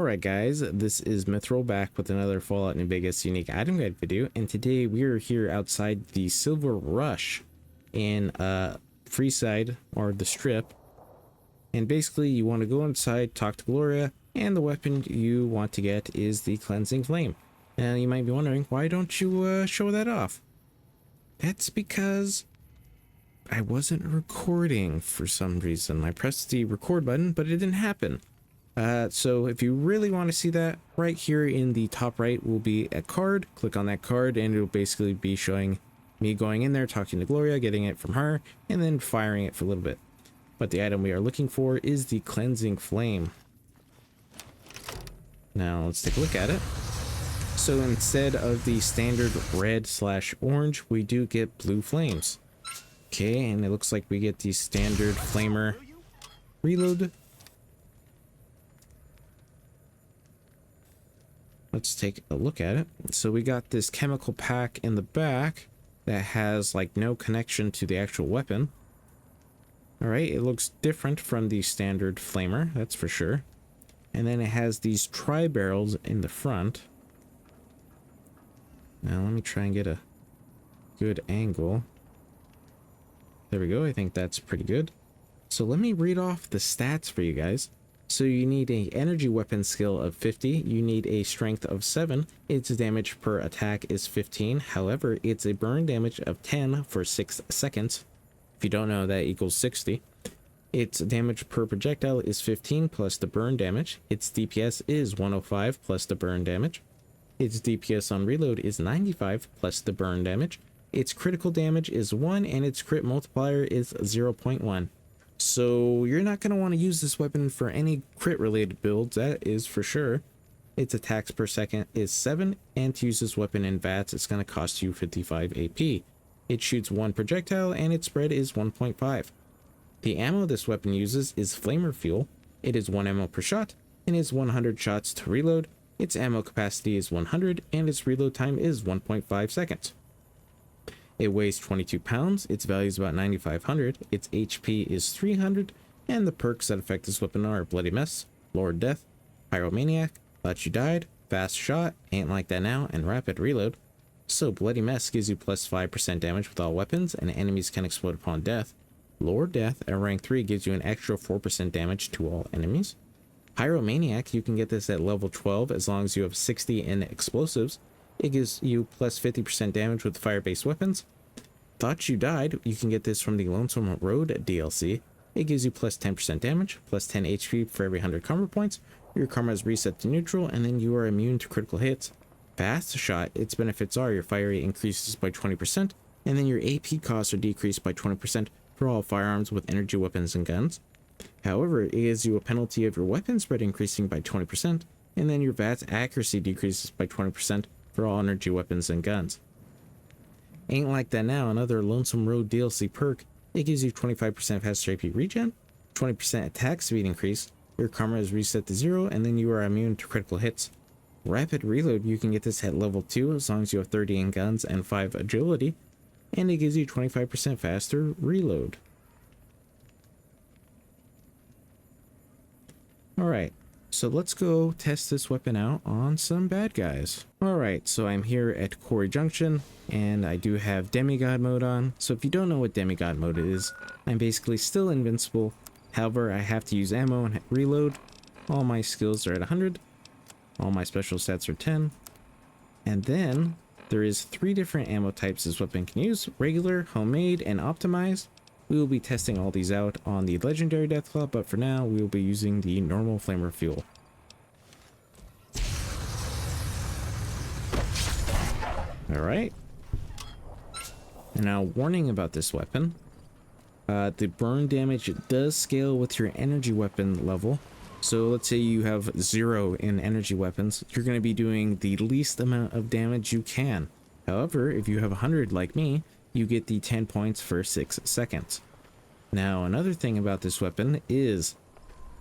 Alright guys, this is Mithril back with another Fallout New Vegas unique item guide video, and today we are here outside the Silver Rush in Freeside, or the Strip. And basically you want to go inside, talk to Gloria, and the weapon you want to get is the Cleansing Flame. Now you might be wondering, why don't you show that off? That's because I wasn't recording for some reason. I pressed the record button, but it didn't happen. So if you really want to see that, right here in the top right will be a card. Click on that card and it'll basically be showing me going in there, talking to Gloria, getting it from her, and then firing it for a little bit. But the item we are looking for is the Cleansing Flame. Now let's take a look at it. So instead of the standard red/orange, we do get blue flames. Okay, and it looks like we get the standard flamer reload. Let's take a look at it. So we got this chemical pack in the back that has like no connection to the actual weapon. All right, it looks different from the standard flamer, that's for sure. And then it has these tri-barrels in the front. Now let me try and get a good angle. There we go, I think that's pretty good. So let me read off the stats for you guys. So you need a energy weapon skill of 50, you need a strength of 7, its damage per attack is 15, however it's a burn damage of 10 for 6 seconds. If you don't know, that equals 60. Its damage per projectile is 15 plus the burn damage, its DPS is 105 plus the burn damage, its DPS on reload is 95 plus the burn damage, its critical damage is 1 and its crit multiplier is 0.1. So you're not going to want to use this weapon for any crit related builds, that is for sure. Its attacks per second is 7, and to use this weapon in VATS it's going to cost you 55 AP. It shoots 1 projectile and its spread is 1.5. The ammo this weapon uses is flamer fuel. It is 1 ammo per shot and is 100 shots to reload. Its ammo capacity is 100 and its reload time is 1.5 seconds. It weighs 22 pounds, its value is about 9,500, its HP is 300, and the perks that affect this weapon are Bloody Mess, Lord Death, Pyromaniac, Thought You Died, Fast Shot, Ain't Like That Now, and Rapid Reload. So Bloody Mess gives you plus 5% damage with all weapons, and enemies can explode upon death. Lord Death at rank 3 gives you an extra 4% damage to all enemies. Pyromaniac, you can get this at level 12 as long as you have 60 in explosives. It gives you plus 50% damage with fire-based weapons. Thought You Died, you can get this from the Lonesome Road DLC. It gives you plus 10% damage, plus 10 HP for every 100 karma points. Your karma is reset to neutral, and then you are immune to critical hits. Fast Shot, its benefits are your fire rate increases by 20%, and then your AP costs are decreased by 20% for all firearms with energy weapons and guns. However, it gives you a penalty of your weapon spread increasing by 20%, and then your VATS accuracy decreases by 20% for all energy weapons and guns. Ain't Like That Now, another Lonesome Road DLC perk. It gives you 25% faster AP regen, 20% attack speed increase, your karma is reset to 0, and then you are immune to critical hits. Rapid Reload, you can get this at level 2 as long as you have 30 in guns and 5 agility, and it gives you 25% faster reload. Alright. So let's go test this weapon out on some bad guys. Alright, so I'm here at Quarry Junction, and I do have Demigod mode on. So if you don't know what Demigod mode is, I'm basically still invincible. However, I have to use ammo and reload. All my skills are at 100. All my special stats are 10. And then there is 3 different ammo types this weapon can use: regular, homemade, and optimized. We will be testing all these out on the legendary deathclaw, but for now we will be using the normal flamer fuel. Alright. And now, warning about this weapon. The burn damage does scale with your energy weapon level. So let's say you have 0 in energy weapons, you're going to be doing the least amount of damage you can. However, if you have 100 like me, you get the 10 points for 6 seconds. Now, another thing about this weapon is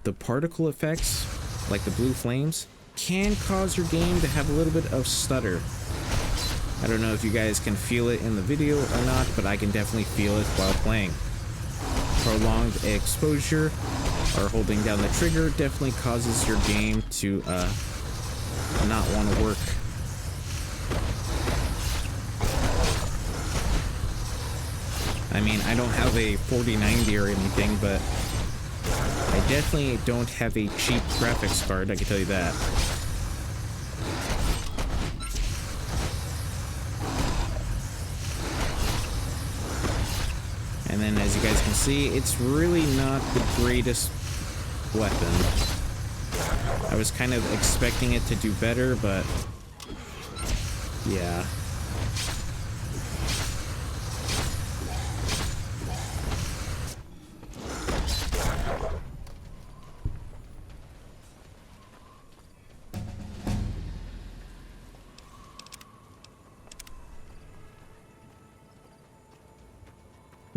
the particle effects, like the blue flames, can cause your game to have a little bit of stutter. I don't know if you guys can feel it in the video or not, but I can definitely feel it while playing. prolonged exposure or holding down the trigger definitely causes your game to not want to work. I mean, I don't have a 4090 or anything, but I definitely don't have a cheap graphics card, I can tell you that. And then as you guys can see, it's really not the greatest weapon. I was kind of expecting it to do better, but yeah.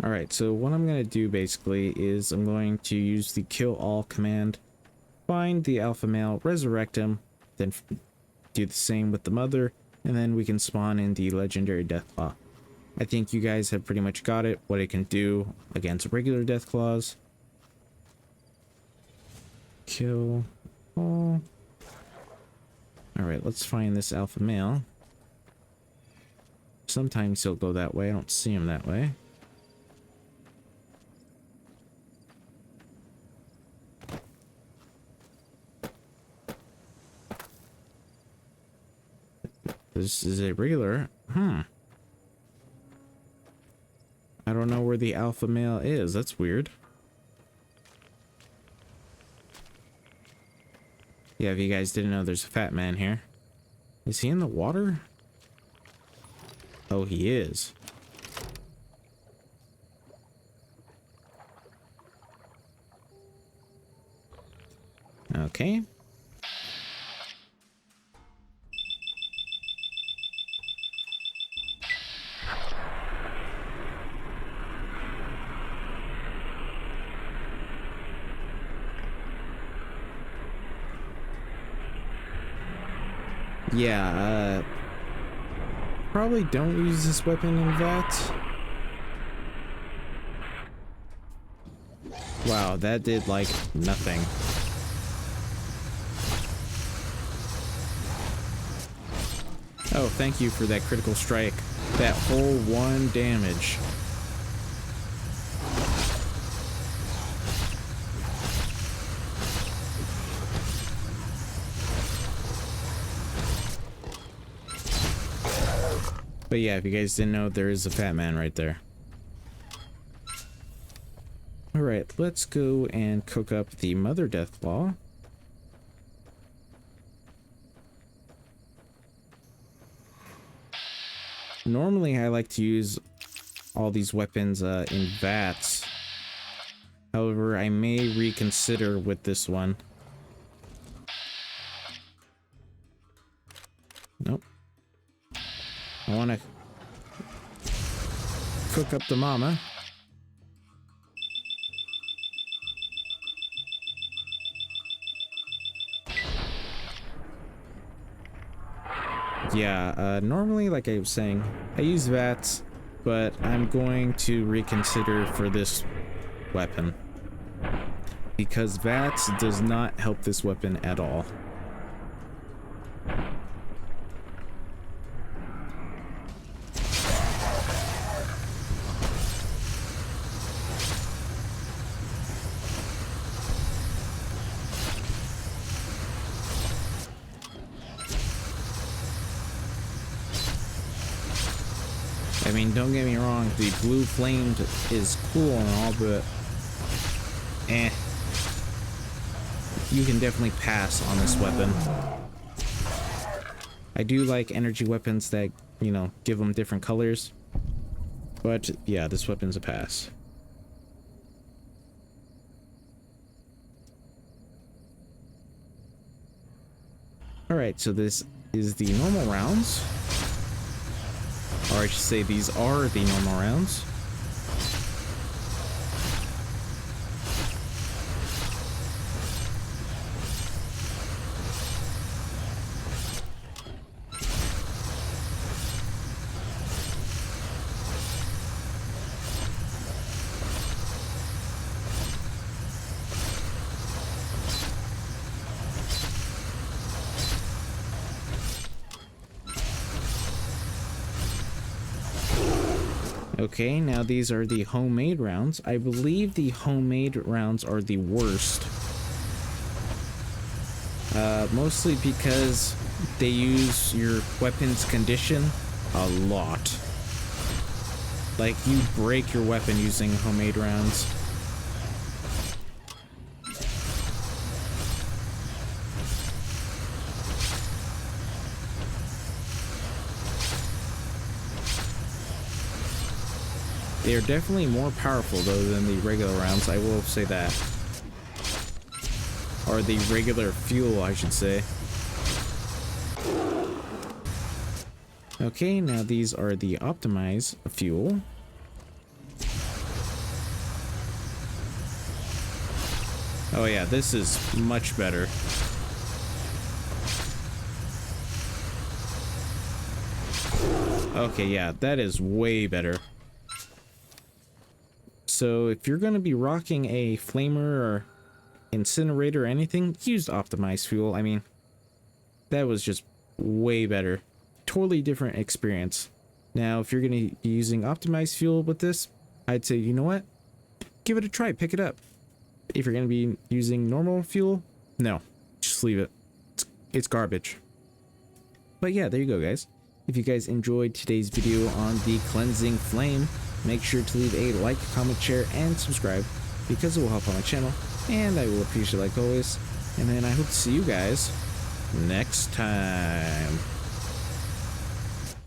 Alright, so what I'm going to do basically is I'm going to use the kill all command, find the alpha male, resurrect him, then do the same with the mother, and then we can spawn in the legendary deathclaw. I think you guys have pretty much got it, what it can do against regular deathclaws. Kill all. Alright, let's find this alpha male. Sometimes he'll go that way, I don't see him that way. This is a regular. I don't know where the alpha male is. That's weird. Yeah, if you guys didn't know, there's a fat man here. Is he in the water? Oh, he is. Okay. Yeah, probably don't use this weapon in VATS. Wow, that did like nothing. Oh, thank you for that critical strike. That whole 1 damage. But yeah, if you guys didn't know, there is a fat man right there. Alright, let's go and cook up the mother deathclaw. Normally, I like to use all these weapons in VATS. However, I may reconsider with this one. Nope. I want to cook up the mama. Yeah, normally, like I was saying, I use VATS, but I'm going to reconsider for this weapon. Because VATS does not help this weapon at all. I mean, don't get me wrong, the blue flamed is cool and all, but you can definitely pass on this weapon. I do like energy weapons that, you know, give them different colors, but yeah, this weapon's a pass. Alright, so this is the normal rounds. Or I should say these are the normal rounds. Okay, now these are the homemade rounds. I believe the homemade rounds are the worst. Mostly because they use your weapon's condition a lot. Like, you break your weapon using homemade rounds. They are definitely more powerful, though, than the regular rounds, I will say that. Or the regular fuel, I should say. Okay, now these are the optimized fuel. Oh yeah, this is much better. Okay, yeah, that is way better. So if you're going to be rocking a flamer or incinerator or anything, use optimized fuel. I mean, that was just way better. Totally different experience. Now, if you're going to be using optimized fuel with this, I'd say, you know what? Give it a try. Pick it up. If you're going to be using normal fuel, no. Just leave it. It's garbage. But yeah, there you go, guys. If you guys enjoyed today's video on the Cleansing Flame, make sure to leave a like, comment, share, and subscribe, because it will help on my channel, and I will appreciate it like always. And then I hope to see you guys next time.